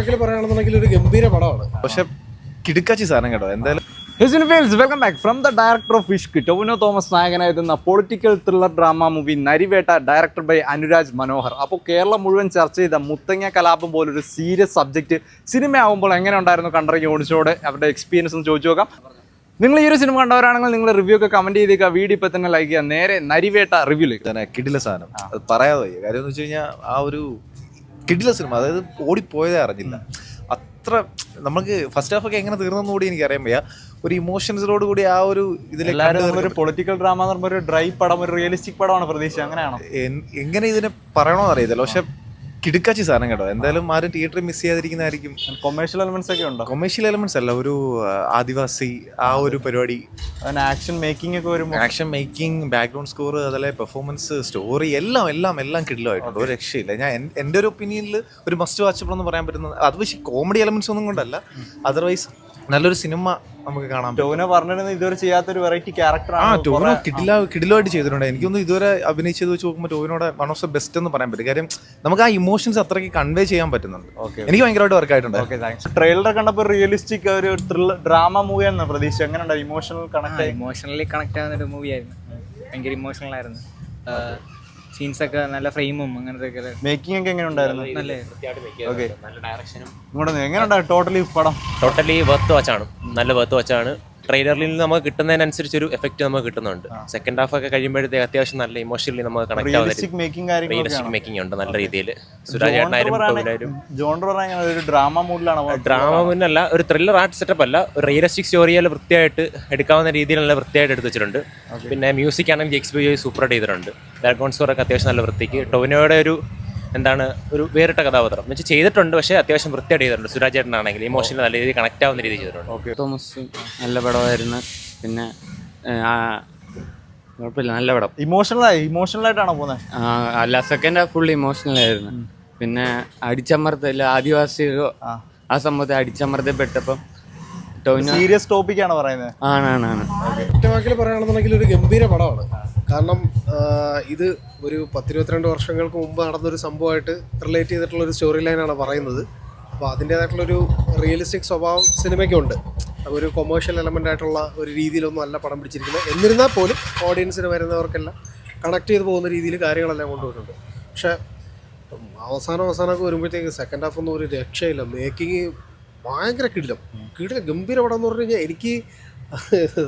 വാക്കിൽ പറയുകയാണെന്നുണ്ടെങ്കിൽ ഒരു ഗംഭീര പടമാണ്. പക്ഷെ കിടുക്കാച്ചി സാധനം കേട്ടോ. എന്തായാലും welcome back from the director of Ishq. Tovino Thomas നായകനായെത്തുന്ന political thriller drama movie Nariveetta, director by Anuraj Manohar. അപ്പോൾ കേരളം മുഴുവൻ ചർച്ച ചെയ്ത മുത്തങ്ങ കലാപം പോലൊരു സീരിയസ് സബ്ജക്റ്റ് സിനിമ ആകുമ്പോൾ എങ്ങനെ ഉണ്ടായിരുന്നു കണ്ടിറങ്ങി ഓടിച്ചോടെ അവരുടെ എക്സ്പീരിയൻസ് ഒന്ന് ചോദിച്ചു നോക്കാം. നിങ്ങൾ ഈ ഒരു സിനിമ കണ്ടവരാണെങ്കിൽ നിങ്ങൾ റിവ്യൂ ഒക്കെ കമന്റ് ചെയ്തേക്കുക, വീഡിയോ ഇപ്പം തന്നെ ലൈക്ക് ചെയ്യുക. നേരെ നരിവേട്ട റിവ്യൂലേക്ക് തന്നെ കിടില സാധനം. അത് പറയാതെ വയ്യ. കാര്യം എന്ന് വെച്ച് കഴിഞ്ഞാൽ ആ ഒരു കിടില സിനിമ, അതായത് ഓടിപ്പോയതേ അറിഞ്ഞില്ല. അത്ര നമുക്ക് ഫസ്റ്റ് ഹാഫ് ഒക്കെ എങ്ങനെ തീർന്നെന്ന് കൂടി എനിക്ക് അറിയാൻ വയ്യ. ഒരു ഇമോഷൻസിലോട് കൂടി ആ ഒരു ഇതിലെല്ലാവരും ഒരു പൊളിറ്റിക്കൽ ഡ്രാമ എന്ന് പറയുമ്പോൾ ഒരു ഡ്രൈ പടം, ഒരു റിയലിസ്റ്റിക് പടമാണ് പ്രതീക്ഷ. അങ്ങനെയാണോ? എങ്ങനെ ഇതിനെ പറയണമെന്ന് അറിയത്തില്ല. പക്ഷെ കിടുക്കാച്ചി സാധനം കേട്ടോ. എന്തായാലും ആരും തിയേറ്ററിൽ മിസ് ചെയ്യാതിരിക്കുന്നതായിരിക്കും. കൊമേഴ്ഷ്യൽ എലമെന്റ്സ് ഒക്കെ ഉണ്ടോ? കൊമേഴ്ഷ്യൽ എലമെന്റ്സ് അല്ല, ഒരു ആദിവാസി ആ ഒരു പരിപാടി, ആക്ഷൻ മേക്കിംഗ് ഒക്കെ വരുമ്പോൾ ആക്ഷൻ മേക്കിംഗ്, ബാക്ക്ഗ്രൗണ്ട് സ്കോർ, അതല്ലേ പെർഫോമൻസ്, സ്റ്റോറി എല്ലാം എല്ലാം എല്ലാം കിടിലമായിട്ടുണ്ട്. ഒരു രക്ഷയില്ല. ഞാൻ എൻ്റെ ഒരു ഒപ്പീനിയനിൽ ഒരു മസ്റ്റ് വാച്ചബിൾ എന്ന് പറയാൻ പറ്റുന്നത് അത്. പക്ഷേ കോമഡി എലമെന്റ്സ് ഒന്നും കൊണ്ടല്ല, അതർവൈസ് നല്ലൊരു സിനിമ നമുക്ക് കാണാം. ടോവിനോ പറഞ്ഞിരുന്നത് ഇതുവരെ ചെയ്യാത്തൊരു വെറൈറ്റി ക്യാരക്ടറാണ്. ടോവിനോ കിടിലമായിട്ട് ചെയ്തിട്ടുണ്ട്. എനിക്കൊന്നും ഇതുവരെ അഭിനയിച്ചത് വെച്ച് നോക്കുമ്പോൾ ടോവിനോടെ വൺ ഓഫ് ദ ബെസ്റ്റ് എന്ന് പറയാൻ പറ്റും. കാര്യം നമുക്ക് ആ ഇമോഷൻസ് അത്രയ്ക്ക് കൺവേ ചെയ്യാൻ പറ്റുന്നുണ്ട്. എനിക്ക് ഭയങ്കരമായിട്ട് വർക്ക് ആയിട്ടുണ്ട്. ട്രെയിലർ കണ്ടപ്പോൾ റിയലിസ്റ്റിക് ഒരു ഡ്രാമ മൂവിയാണ് പ്രതീക്ഷ. എങ്ങനെ ഇമോഷണലി കണക്ട് ആവുന്ന ഒരു മൂവിയായിരുന്നു. ഭയങ്കര ഇമോഷണൽ ആയിരുന്നു. സീൻസ് ഒക്കെ നല്ല ഫ്രെയിമും അങ്ങനത്തെ മേക്കിംഗ് ഒക്കെ എങ്ങനെ ഉണ്ടായിരുന്നു? നല്ല ഡയറക്ഷനും എങ്ങനെ ഉണ്ടായിരുന്നു ടോട്ടലി പടം? ടോട്ടലി വർത്ത് വാച്ചാണ്. നല്ല വർത്ത് വാച്ചാണ്. ട്രെയിലറിൽ നിന്ന് നമുക്ക് കിട്ടുന്നതിനനുസരിച്ചൊരു എഫക്റ്റ് നമുക്ക് കിട്ടുന്നുണ്ട്. സെക്കൻഡ് ഹാഫ് ഒക്കെ കഴിയുമ്പോഴത്തേക്ക് അത്യാവശ്യം നല്ല ഇമോഷണലി നമുക്ക് കണക്ട് ആവുന്ന മേക്കിംഗ് ഉണ്ട് നല്ല രീതിയിൽ. സുരാജ് ഏട്ടനായാലും ഒരു ഡ്രാമ മൂഡിലാണ്. ഡ്രാമ മുന്നല്ല, ഒരു ത്രില്ലർ ആർട്ട് സെറ്റപ്പ് അല്ല, ഒരു റിയലിസ്റ്റിക് സ്റ്റോറിയാൽ വൃത്തിയായിട്ട് എടുക്കാവുന്ന രീതിയിൽ നല്ല വൃത്തിയായിട്ട് എടുത്ത് വെച്ചിട്ടുണ്ട്. പിന്നെ മ്യൂസിക് ആണെങ്കിൽ ജെക്സ് സൂപ്പറായിട്ട് ചെയ്തിട്ടുണ്ട്. ബാക്ക്ഗ്രൗണ്ട് സ്കോർ ഒക്കെ അത്യാവശ്യം നല്ല വൃത്തിക്ക്. ടൊവിനോയുടെ ഒരു വേറിട്ട കഥാപാത്രം വെച്ച് ചെയ്തിട്ടുണ്ട്. പക്ഷേ അത്യാവശ്യം വൃത്തിയായിട്ട് ചെയ്തിട്ടുണ്ട്. സുരാജ് ചേട്ടനാണെങ്കിൽ ഇമോഷണൽ നല്ല രീതിയിൽ കണക്ട് ആവുന്ന രീതിയിൽ ചെയ്തിട്ടുണ്ട്. തോമസ് നല്ല പടമായിരുന്നു. പിന്നെ കുഴപ്പമില്ല, നല്ല പടം. ഇമോഷണലായിട്ടാണോ പോകുന്നത്? അല്ല, സെക്കൻഡ് ഹാഫ് ഫുൾ ഇമോഷണൽ ആയിരുന്നു. പിന്നെ അടിച്ചമർത്തല്ല, ആദിവാസികൾ ആ സംഭവത്തെ അടിച്ചമർത്തപ്പെട്ടപ്പം സീരിയസ് ടോപ്പിക്കാണ് പറയുന്നത്. ആണ്. ഒറ്റ വാക്കിൽ പറയുകയാണെന്നുണ്ടെങ്കിൽ ഒരു ഗംഭീര പടമാണ്. കാരണം ഇത് ഒരു 10-22 വർഷങ്ങൾക്ക് മുമ്പ് നടന്നൊരു സംഭവമായിട്ട് റിലേറ്റ് ചെയ്തിട്ടുള്ളൊരു സ്റ്റോറി ലൈനാണ് പറയുന്നത്. അപ്പോൾ അതിൻ്റേതായിട്ടുള്ളൊരു റിയലിസ്റ്റിക് സ്വഭാവം സിനിമയ്ക്കുണ്ട്. അപ്പോൾ ഒരു കൊമേഴ്ഷ്യൽ എലമെൻ്റ് ആയിട്ടുള്ള ഒരു രീതിയിലൊന്നും അല്ല പടം പിടിച്ചിരിക്കുന്നത്. എന്നിരുന്നാൽ പോലും ഓഡിയൻസിന് വരുന്നവർക്കെല്ലാം കണക്ട് ചെയ്ത് പോകുന്ന രീതിയിൽ കാര്യങ്ങളെല്ലാം കൊണ്ടുപോയിട്ടുണ്ട്. പക്ഷേ അവസാനമൊക്കെ വരുമ്പോഴത്തേക്ക് സെക്കൻഡ് ഹാഫ് ഒന്നും ഒരു രക്ഷയില്ല. മേക്കിങ് ഭയങ്കര കിടിലം ഗംഭീര പടം എന്ന് പറഞ്ഞു കഴിഞ്ഞാൽ എനിക്ക്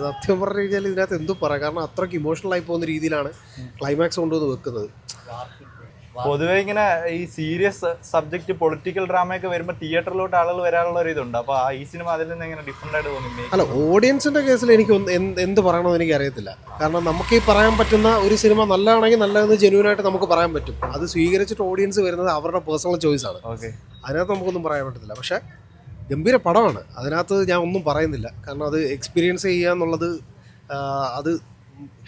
സത്യം പറഞ്ഞു കഴിഞ്ഞാൽ ഇതിനകത്ത് എന്തും പറയാം. കാരണം അത്രയ്ക്ക് ഇമോഷണലായി പോകുന്ന രീതിയിലാണ് ക്ലൈമാക്സ് കൊണ്ടുവന്ന് വെക്കുന്നത്. പൊതുവെ ഇങ്ങനെ ഈ സീരിയസ് സബ്ജക്ട് പൊളിറ്റിക്കൽ ഡ്രാമയൊക്കെ വരുമ്പോൾ തിയേറ്ററിലോട്ട് ആളുകൾ വരാനുള്ള ഒരു ഇതുണ്ട്. അപ്പോൾ ഈ സിനിമ അതിൽ നിന്ന് എങ്ങനെ ഡിഫറെൻ്റ് ആയിട്ട് തോന്നി? അല്ല, ഓഡിയൻസിൻ്റെ കേസിൽ എനിക്ക് എന്ത് പറയണമെന്ന് എനിക്ക് അറിയത്തില്ല. കാരണം നമുക്ക് ഈ പറയാൻ പറ്റുന്ന ഒരു സിനിമ നല്ലതാണെങ്കിൽ നല്ലതെന്ന് ജെന്യൂനായിട്ട് നമുക്ക് പറയാൻ പറ്റും. അത് സ്വീകരിച്ചിട്ട് ഓഡിയൻസ് വരുന്നത് അവരുടെ പേഴ്സണൽ ചോയ്സാണ്. അതിനകത്ത് നമുക്കൊന്നും പറയാൻ പറ്റത്തില്ല. പക്ഷേ ഗംഭീര പടമാണ്. അതിനകത്ത് ഞാൻ ഒന്നും പറയുന്നില്ല. കാരണം അത് എക്സ്പീരിയൻസ് ചെയ്യുക എന്നുള്ളത് അത്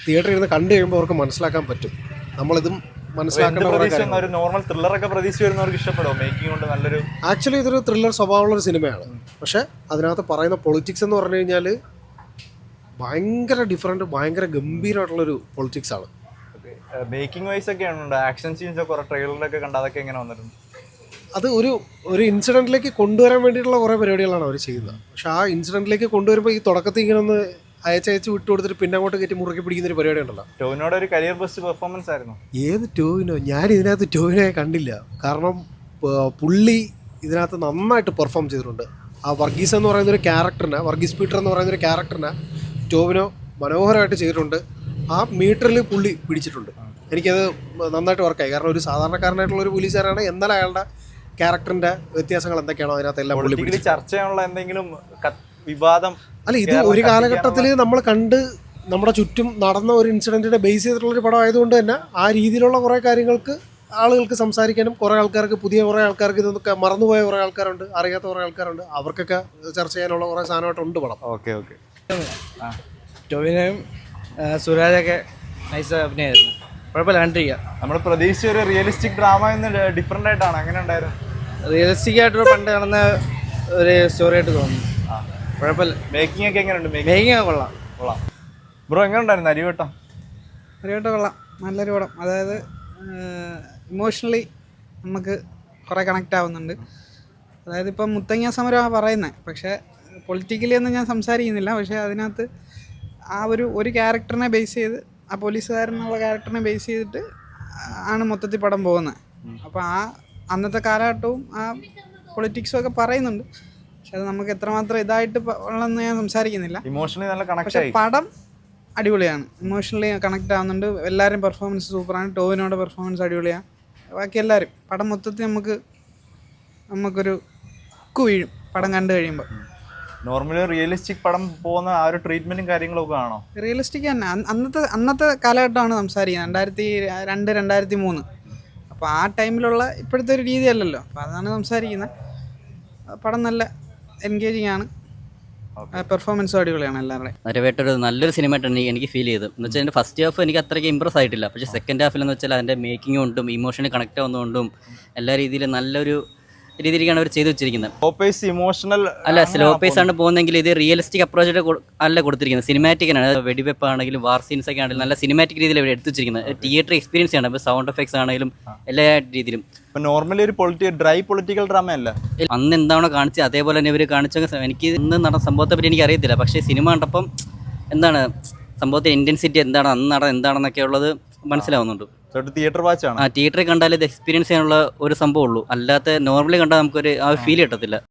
തിയേറ്ററിൽ ഇരുന്ന് കണ്ടു കഴിയുമ്പോൾ അവർക്ക് മനസ്സിലാക്കാൻ പറ്റും. നമ്മളിതും മനസ്സിലാക്കേണ്ട ഒരു നോർമൽ ത്രില്ലറൊക്കെ പ്രതീക്ഷ വരുന്നവർക്ക് ഇഷ്ടപ്പെടുമോ? മേക്കിംഗ് കൊണ്ട് നല്ലൊരു ആക്ച്വലി ഇതൊരു ത്രില്ലർ സ്വഭാവമുള്ളൊരു സിനിമയാണ്. പക്ഷേ അതിനകത്ത് പറയുന്ന പൊളിറ്റിക്സ് എന്ന് പറഞ്ഞു കഴിഞ്ഞാൽ ഭയങ്കര ഡിഫറെൻറ്റ്, ഭയങ്കര ഗംഭീരമായിട്ടുള്ളൊരു പൊളിറ്റിക്സ് ആണ്. മേക്കിംഗ് വൈസ് ഒക്കെ ഉണ്ട്. ആക്ഷൻ സീൻസ് ഒക്കെ കുറേ ട്രെയിലറിലൊക്കെ കണ്ട് അതൊക്കെ എങ്ങനെ വന്നിട്ടുണ്ട്? അത് ഒരു ഇൻസിഡൻറ്റിലേക്ക് കൊണ്ടുവരാൻ വേണ്ടിയിട്ടുള്ള കുറേ പരിപാടികളാണ് അവർ ചെയ്യുന്നത്. പക്ഷേ ആ ഇൻസിഡൻറ്റിലേക്ക് കൊണ്ടുവരുമ്പോൾ ഈ തുടക്കത്തിൽ ഇങ്ങനെ ഒന്ന് അയച്ച് വിട്ടു കൊടുത്തിട്ട് പിന്നെ അങ്ങോട്ട് കയറ്റി മുറുക്കി പിടിക്കുന്ന ഒരു പരിപാടി ഉണ്ടല്ലോ. ടോവിനോയുടെ ഒരു കരിയർ ബെസ്റ്റ് പെർഫോമൻസ് ആയിരുന്നു. ഏത് ടോവിനോ? ഞാൻ ഇതിനകത്ത് ടോവിനോയെ കണ്ടില്ല. കാരണം പുള്ളി ഇതിനകത്ത് നന്നായിട്ട് പെർഫോം ചെയ്തിട്ടുണ്ട്. ആ വർഗീസ് എന്ന് പറയുന്ന ഒരു ക്യാരക്ടറിനെ, വർഗീസ് പീറ്റർ എന്ന് പറയുന്ന ഒരു ക്യാരക്ടറിനെ ടോവിനോ മനോഹരമായിട്ട് ചെയ്തിട്ടുണ്ട്. ആ മീറ്ററിൽ പുള്ളി പിടിച്ചിട്ടുണ്ട്. എനിക്കത് നന്നായിട്ട് വർക്കായി. കാരണം ഒരു സാധാരണക്കാരനായിട്ടുള്ള ഒരു പോലീസുകാരാണ്. എന്നാൽ അയാളുടെ ക്യാരക്ടറിന്റെ വ്യത്യാസങ്ങൾ എന്തൊക്കെയാണോ അതിനകത്ത് എല്ലാം പുള്ളി ചർച്ച ചെയ്യാനുള്ള എന്തെങ്കിലും വിവാദം അല്ല. ഇത് ഒരു കാലഘട്ടത്തിൽ നമ്മൾ കണ്ട് നമ്മുടെ ചുറ്റും നടന്ന ഒരു ഇൻസിഡന്റിനെ ബേസ് ചെയ്തിട്ടുള്ളൊരു പടം ആയതുകൊണ്ട് തന്നെ ആ രീതിയിലുള്ള കുറേ കാര്യങ്ങൾക്ക് ആളുകൾക്ക് സംസാരിക്കാനും, കുറേ ആൾക്കാർക്ക്, പുതിയ കുറേ ആൾക്കാർക്ക് ഇതൊക്കെ മറന്നുപോയ കുറേ ആൾക്കാരുണ്ട്, അറിയാത്ത കുറേ ആൾക്കാരുണ്ട്. അവർക്കൊക്കെ ചർച്ച ചെയ്യാനുള്ള കുറേ സാധനമായിട്ടുണ്ട് പടം. ഓക്കെ. ടൊവിനോയും സുരാജൊക്കെ നൈസ് അഭിനയമായിരുന്നു. കുഴപ്പമില്ല, കണ്ടിരിക്കുക. നമ്മൾ പ്രതീക്ഷിച്ച ഒരു റിയലിസ്റ്റിക് ഡ്രാമ എന്ന് ഡിഫറെൻ്റ് ആയിട്ടാണ്. അങ്ങനെ ഉണ്ടായിരുന്നു. റിയലിസ്റ്റിക് ആയിട്ടൊരു പണ്ട് നടന്ന ഒരു സ്റ്റോറി ആയിട്ട് തോന്നുന്നു. കുഴപ്പമില്ല. മേക്കിംഗ് ഒക്കെ എങ്ങനെയുണ്ട്? മേക്കിംഗ് കൊള്ളാം. ബ്രോ എങ്ങനെ ഉണ്ടായിരുന്നു നരിവേട്ടം? കൊള്ളാം, നല്ലൊരു പടം. അതായത് ഇമോഷണലി നമുക്ക് കുറേ കണക്റ്റ് ആവുന്നുണ്ട്. അതായത് ഇപ്പം മുത്തങ്ങ സമരമാണ് പറയുന്നത്, പക്ഷേ പൊളിറ്റിക്കലി ഒന്നും ഞാൻ സംസാരിക്കുന്നില്ല. പക്ഷേ അതിനകത്ത് ആ ഒരു ക്യാരക്ടറിനെ ബേസ് ചെയ്ത്, ആ പോലീസുകാരനുള്ള ക്യാരക്ടറിനെ ബേസ് ചെയ്തിട്ട് ആണ് മൊത്തത്തിൽ പടം പോകുന്നത്. അപ്പോൾ ആ അന്നത്തെ കാലഘട്ടവും ആ പൊളിറ്റിക്സും ഒക്കെ പറയുന്നുണ്ട്. പക്ഷെ അത് നമുക്ക് എത്രമാത്രം ഇതായിട്ട് ഉള്ളതെന്ന് ഞാൻ സംസാരിക്കുന്നില്ല. ഇമോഷണലി നല്ല കണക്ട് പക്ഷെ ആയി. പടം അടിപൊളിയാണ്, ഇമോഷണലി കണക്ട് ആവുന്നുണ്ട്. എല്ലാവരും പെർഫോമൻസ് സൂപ്പറാണ്. ടോവിനോയുടെ പെർഫോമൻസ് അടിപൊളിയാണ്. ബാക്കി എല്ലാവരും പടം മൊത്തത്തിൽ നമുക്കൊരു ഹുക്ക് വീഴും പടം കണ്ടു കഴിയുമ്പോൾ. നോർമലി റിയലിസ്റ്റിക് പടം പോകുന്ന ആ ഒരു ട്രീറ്റ്മെന്റും കാര്യങ്ങളൊക്കെ ആണോ? റിയലിസ്റ്റിക് തന്നെ. അന്നത്തെ കാലഘട്ടമാണ് സംസാരിക്കുന്നത്, 2002-2003. അപ്പോൾ ആ ടൈമിലുള്ള ഇപ്പോഴത്തെ ഒരു രീതിയല്ലല്ലോ, അപ്പോൾ അതാണ് സംസാരിക്കുന്നത്. പടം നല്ല എൻഗേജിങ് ആണ്, പെർഫോമൻസും അടിപൊളിയാണ് എല്ലാവരുടെയും. നരവേട്ട ഒരു നല്ലൊരു സിനിമയായിട്ടാണ് എനിക്ക് ഫീൽ ചെയ്തത്. എന്ന് വെച്ചാൽ എൻ്റെ ഫസ്റ്റ് ഹാഫ് എനിക്ക് അത്രയ്ക്ക് ഇമ്പ്രസ് ആയിട്ടില്ല. പക്ഷേ സെക്കൻഡ് ഹാഫിലെന്ന് വെച്ചാൽ അതിൻ്റെ മേക്കിംഗ് കൊണ്ടും ഇമോഷണലി കണക്ട് ആവുന്നതുകൊണ്ടും എല്ലാ രീതിയിലും നല്ലൊരു രീതിയിലേക്കാണ് അവർ ചെയ്തു വെച്ചിരിക്കുന്നത്. ഇമോഷണൽ അല്ല, സ്ലോ പേസ് ആണ് പോകുന്നെങ്കിൽ ഇത് റിയലിസ്റ്റിക് അപ്രോച്ചായിട്ട് അല്ല കൊടുത്തിരിക്കുന്നത്, സിനിമാറ്റിക് ആണ്. വെടിവെപ്പ് ആണെങ്കിലും വാർ സീൻസ് ഒക്കെ ആണെങ്കിലും നല്ല സിനിമാറ്റിക് രീതിയിൽ എടുത്തു വെച്ചിരിക്കുന്നത്. തിയേറ്റർ എക്സ്പീരിയൻസ് ആണ്. ഇപ്പോൾ സൗണ്ട് എഫക്ട്സ് ആണെങ്കിലും എല്ലാ രീതിയിലും. നോർമലി ഒരു ഡ്രൈ പൊളിറ്റിക്കൽ ഡ്രാമ അല്ല. അന്ന് എന്താണോ കാണിച്ചത് അതേപോലെ തന്നെ ഇവർ കാണിച്ച. എനിക്ക് ഇന്ന് നടന്ന സംഭവത്തെ പറ്റി എനിക്ക് അറിയത്തില്ല, പക്ഷേ സിനിമ കണ്ടപ്പം എന്താണ് സംഭവത്തിന്റെ ഇന്റൻസിറ്റി എന്താണ്, അന്ന് നടന്നത് എന്താണെന്നൊക്കെ ഉള്ളത് മനസ്സിലാവുന്നുണ്ട്. തിയേറ്റർ വാച്ച് ആണ്. തിയേറ്ററിൽ കണ്ടാൽ ഇത് എക്സ്പീരിയൻസ് ചെയ്യാനുള്ള ഒരു സംഭവം ഉള്ളൂ. അല്ലാത്ത നോർമലി കണ്ടാൽ നമുക്കൊരു ആ ഫീൽ കിട്ടത്തില്ല.